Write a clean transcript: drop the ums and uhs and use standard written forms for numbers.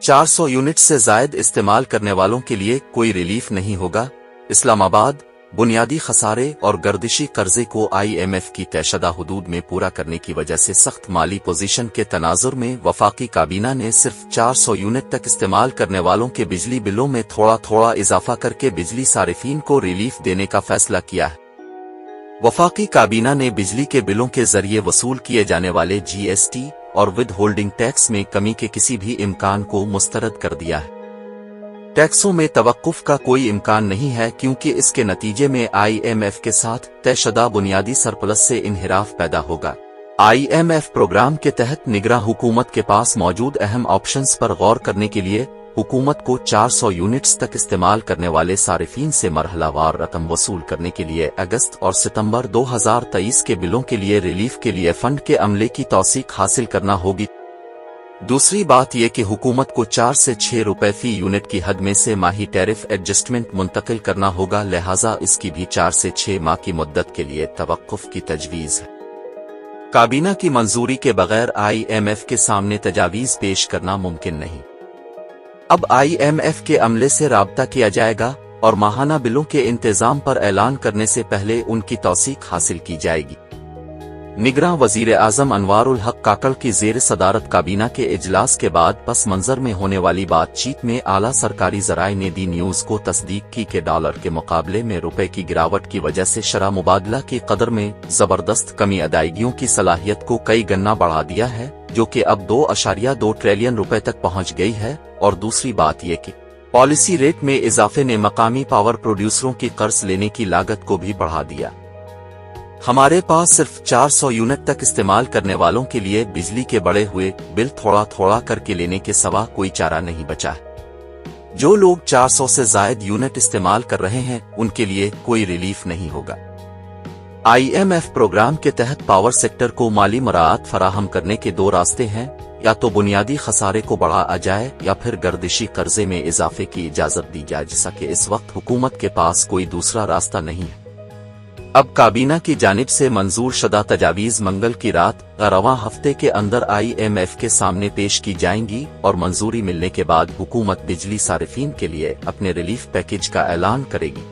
400 unit से जायद इस्तेमाल करने वालों के लिए कोई रिलीफ नहीं होगा। इस्लामाबाद बुनियादी खसारे और गर्दिशी कर्जे को IMF की तयशुदा हुदूद में पूरा करने की वजह से सख्त माली पोजीशन के तनाजुर में वफाकी काबीना ने सिर्फ 400 यूनिट तक इस्तेमाल करने वालों के बिजली बिलों में थोड़ा थोड़ा इजाफा करके बिजली सारिफीन को रिलीफ देने का फैसला किया है। वफाकी काबीना ने बिजली के बिलों के जरिए वसूल किए जाने वाले GST और विद होल्डिंग टैक्स में कमी के किसी भी इम्कान को मुस्तरद कर दिया है। टैक्सों में तवक्कुफ का कोई इम्कान नहीं है क्योंकि इसके नतीजे में IMF के साथ तयशुदा बुनियादी सरप्लस से इन्हिराफ पैदा होगा। IMF प्रोग्राम के तहत निगरां हुकूमत के पास मौजूद अहम ऑप्शंस पर गौर करने के लिए हुकूमत को 400 यूनिट्स तक इस्तेमाल करने वाले सारिफीन से मरहलावार रकम वसूल करने के लिए अगस्त और सितंबर 2023 के बिलों के लिए रिलीफ के लिए फंड के अमले की तौसीक हासिल करना होगी। दूसरी बात यह कि हुकूमत को 4 से 6 रुपए फी यूनिट की हद में से माही टैरिफ एडजस्टमेंट मुंतकिल करना होगा, लिहाजा इसकी भी 4 से 6 माह की मुद्दत के लिए तवक्कुफ की तजवीज़ है। काबीना की मंजूरी के बगैर IMF के सामने तजावीज़ पेश करना मुमकिन नहीं। अब IMF के अमले से राब्ता किया जाएगा और माहाना बिलों के इंतजाम पर ऐलान करने से पहले उनकी तौसीक हासिल की जाएगी। निगरां वजीर आजम अनवारुल हक काकड़ की जेर सदारत काबीना के इजलास के बाद पस मंजर में होने वाली बातचीत में आला सरकारी जराए ने दी न्यूज को तस्दीक की कि डॉलर के मुकाबले में रुपए की गिरावट की वजह से शरह मुबादला की कदर में जबरदस्त कमी अदायगियों की सलाहियत को कई गन्ना बढ़ा दिया है, जो कि अब 2.2 ट्रिलियन रुपए तक पहुंच गई है। और दूसरी बात यह कि पॉलिसी रेट में इजाफे ने मकामी पावर प्रोड्यूसरों की कर्ज लेने की लागत को भी बढ़ा दिया। हमारे पास सिर्फ 400 यूनिट तक इस्तेमाल करने वालों के लिए बिजली के बढ़े हुए बिल थोड़ा थोड़ा करके लेने के सिवा कोई चारा नहीं बचा है। जो लोग 400 से जायद यूनिट इस्तेमाल कर रहे हैं उनके लिए कोई रिलीफ नहीं होगा। IMF प्रोग्राम के तहत पावर सेक्टर को माली मराहत फराहम करने के 2 रास्ते हैं, या तो बुनियादी खसारे को बढ़ाया जाए या फिर गर्दिशी कर्जे में इजाफे की इजाजत दी जाए, जैसा कि इस वक्त हुकूमत के पास कोई दूसरा रास्ता नहीं है। अब काबीना की जानिब से मंजूर शुदा तजावीज़ मंगल की रात रवां हफ्ते के अंदर IMF के सामने पेश की जाएंगी और मंजूरी मिलने के बाद हुकूमत बिजली सारिफीन के लिए अपने रिलीफ पैकेज का ऐलान करेगी।